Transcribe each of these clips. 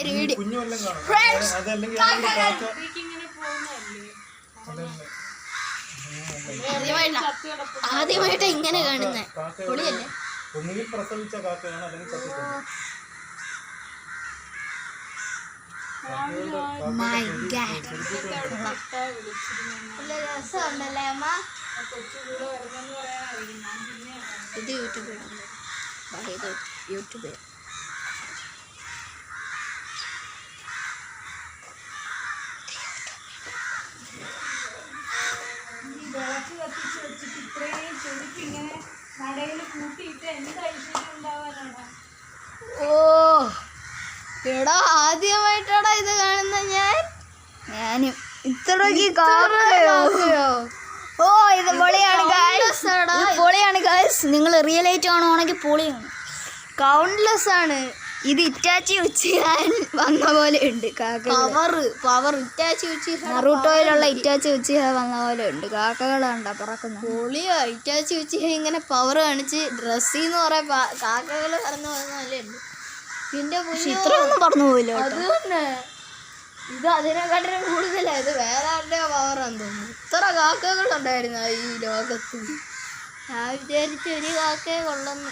ചെറിയൊരു വീഡിയോ. ആദ്യമായിട്ട് ഇങ്ങനെ കാണുന്നേ പൊളിയല്ലേ? ഒന്നുകിൽ പ്രസവിച്ച കാക്കയാണ് അല്ലെങ്കിൽ ചത്തിട്ടുണ്ട്. രസമുണ്ടല്ലേ അമ്മ? ഇത് യൂട്യൂബിൽ യൂട്യൂബിൽ വിളക്ക് കത്തിച്ച് വെച്ചിട്ട് ഇത്രയും ചെരുപ്പ് ഇങ്ങനെ നടയിൽ കൂട്ടിയിട്ട് എന്ത് ഐശ്വര്യം ഉണ്ടാവാനാണ്? ഓ എടാ, ആദ്യമായിട്ടാടാ ഇത് കാണുന്ന ഞാനും ഇത്രയ്ക്ക് കാക്കയോ? ഓ ഇത് പൊളിയാണ് ഗായ്സ്. നിങ്ങൾ റിയലായിട്ട് കാണുവാണെങ്കിൽ പൊളിയാണ്. കൗണ്ട്ലെസ് ആണ്. ഇത് ഇറ്റാച്ചി ഉച്ചിരാൻ വന്ന പോലെ ഉണ്ട്. പവർ ഇറ്റാച്ചി ഉച്ചിര നറൂട്ടോയിലുള്ള ഇറ്റാച്ചി ഉച്ചിര വന്ന പോലെ ഉണ്ട്. കാക്കകൾ കണ്ട പറക്കുന്നു. പൊളിയാ. ഇറ്റാച്ചി ഉച്ചിര ഇങ്ങനെ പവർ കാണിച്ച് ഡ്രസ്സിന്ന് പറയാൻ കാക്കകൾ പറന്നു പോകുന്ന പോലെ ഉണ്ട്. പിന്നെ ഇത്രയൊന്നും പറഞ്ഞു പോയില്ല. അത് തന്നെ, ഇത് അതിനെക്കാട്ടിലും കൂടുതലാണ്. ഇത് വേറെ ആരുടെ പവറാന്ന് തോന്നുന്നു. ഇത്ര കാക്കകളുണ്ടായിരുന്നു ഈ ലോകത്ത്. ഞാൻ വിചാരിച്ചു ഒരു കാക്കയെ കൊള്ളുന്നു.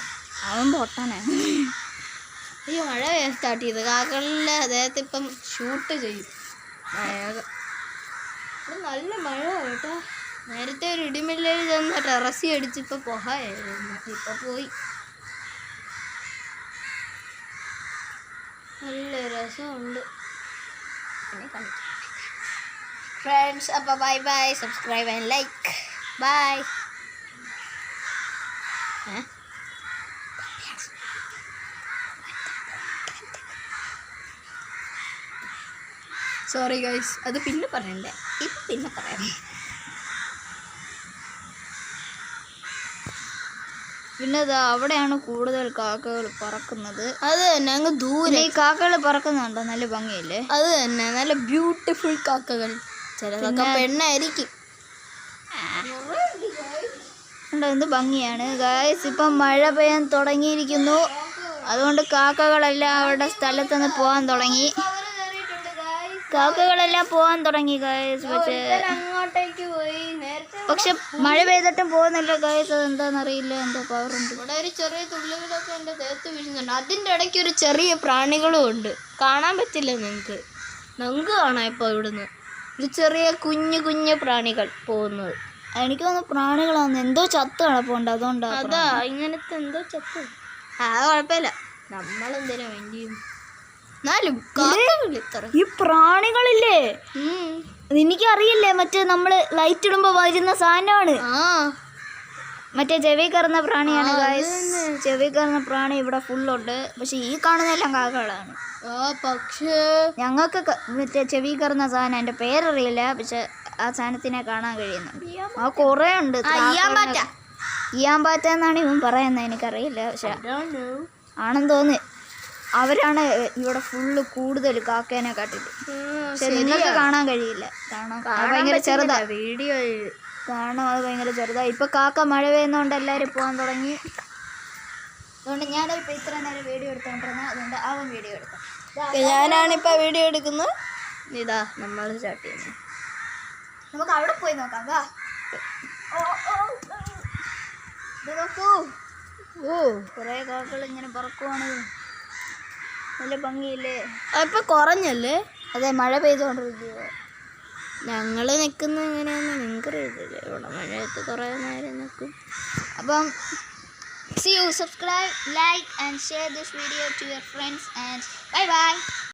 അവൻ പൊട്ടനെ. ഈ മഴ സ്റ്റാർട്ട് ചെയ്ത് കാക്കകളിലെ അദ്ദേഹത്തെ ഇപ്പം ഷൂട്ട് ചെയ്യും. നല്ല മഴ കേട്ടോ. നേരത്തെ ഒരു ഇടിമിന്നലിൽ ചെന്ന് ടെറസി അടിച്ചിപ്പോൾ പൊഹയായിരുന്നു. ഇപ്പം പോയി. നല്ല രസമുണ്ട്. ഫ്രണ്ട്സ്, അപ്പോൾ bye bye. Subscribe and like. Bye. Sorry guys, അത് പിന്നെ പറയണ്ടേ, ഇപ്പം പിന്നെ പറയാം. പിന്നെ അവിടെയാണ് കൂടുതൽ കാക്കകൾ പറക്കുന്നത്. അത് തന്നെ അങ്ങ് ദൂരെ ഈ കാക്കകൾ പറക്കുന്നുണ്ടോ? നല്ല ഭംഗിയല്ലേ? അത് തന്നെ, നല്ല ബ്യൂട്ടിഫുൾ കാക്കകൾ. ചിലതൊക്കെ പെണ്ണായിരിക്കും. എന്ത് ഭംഗിയാണ് ഗൈസ്. ഇപ്പം മഴ പെയ്യാൻ തുടങ്ങിയിരിക്കുന്നു. അതുകൊണ്ട് കാക്കകളെല്ലാം അവരുടെ സ്ഥലത്തുനിന്ന് പോകാൻ തുടങ്ങി. കാക്കകളെല്ലാം പോകാൻ തുടങ്ങി ഗൈസ്. അങ്ങോട്ടേക്ക് പോയി. പക്ഷെ മഴ പെയ്തിട്ടും പോകുന്നില്ല ഗൈസ്. അതെന്താണെന്നറിയില്ല. എന്തോ പവറുണ്ട്. ഇവിടെ ഒരു ചെറിയ തുള്ളികളൊക്കെ എൻ്റെ ദേഹത്ത് വീഴുന്നുണ്ട്. അതിൻ്റെ ഇടയ്ക്ക് ഒരു ചെറിയ പ്രാണികളും ഉണ്ട്. കാണാൻ പറ്റില്ല നിങ്ങൾക്ക്. കാണാം ഇപ്പോൾ ഇവിടുന്ന് ഒരു ചെറിയ കുഞ്ഞു പ്രാണികൾ പോകുന്നത്. എനിക്ക് തോന്നുന്നു പ്രാണികളാണ്. എന്തോ ചത്ത് കിടപ്പുണ്ട്. അതുകൊണ്ടാണ്. അതാ ഇങ്ങനത്തെ എന്തോ ചത്ത്. കുഴപ്പമില്ല, നമ്മളെന്തിനാ വേണ്ടി. ഈ പ്രാണികളില്ലേ, എനിക്കറിയില്ലേ, മറ്റേ നമ്മള് ലൈറ്റ് ഇടുമ്പോ വരുന്ന സാധനമാണ്. മറ്റേ ചെവി കയറുന്ന പ്രാണിയാണ് ഗൈസ്. ചെവി കയറുന്ന പ്രാണി ഇവിടെ ഫുള്ളുണ്ട്. പക്ഷെ ഈ കാണുന്നതെല്ലാം കാക്കകളാണ്. പക്ഷേ ഞങ്ങൾക്ക് മറ്റേ ചെവി കയറുന്ന സാധനം, എൻ്റെ പേരറിയില്ല. പക്ഷെ ആ സാധനത്തിനെ കാണാൻ കഴിയുന്നുണ്ട്. ആ കുറേ ഉണ്ട്. ഇയാമ്പാറ്റ എന്നാണ് ഇവൻ പറയുന്നത്. എനിക്കറിയില്ല, പക്ഷെ ആണെന്ന് തോന്നി. അവരാണ് ഇവിടെ ഫുള്ള് കൂടുതൽ കാക്കേനെ കാട്ടിട്ട്. പക്ഷെ നിങ്ങൾക്ക് കാണാൻ കഴിയില്ല. ഭയങ്കര ചെറുതാ വീഡിയോ കാണാൻ. അത് ഭയങ്കര ചെറുതാ. ഇപ്പൊ കാക്ക മഴ പെയ്യുന്നതുകൊണ്ട് എല്ലാവരും പോകാൻ തുടങ്ങി. അതുകൊണ്ട് ഞാനിപ്പോൾ ഇത്ര നേരം വീഡിയോ എടുത്തോണ്ടിരുന്നത്. അതുകൊണ്ട് അവൻ വീഡിയോ എടുക്കാം. ഞാനാണിപ്പോൾ വീഡിയോ എടുക്കുന്നത്. ഇതാ നമ്മൾ സ്റ്റാർട്ട് ചെയ്യുന്നത്. നമുക്ക് അവിടെ പോയി നോക്കാം. ഇത് നോക്കൂ. കുറേ കാക്കകൾ ഇങ്ങനെ പറക്കുവാണ്. നല്ല ഭംഗിയില്ലേ? ഇപ്പൊ കുറഞ്ഞല്ലേ? അതെ, മഴ പെയ്തുകൊണ്ടിരിക്കുക. ഞങ്ങൾ നിൽക്കുന്നത് എങ്ങനെയാണെന്ന് നിങ്ങൾക്ക് അറിയത്തില്ലേ? ഇവിടെ മഴയത്ത് കുറേ നേരം നിൽക്കും. അപ്പം see you, subscribe, like and share this video to your friends and bye bye.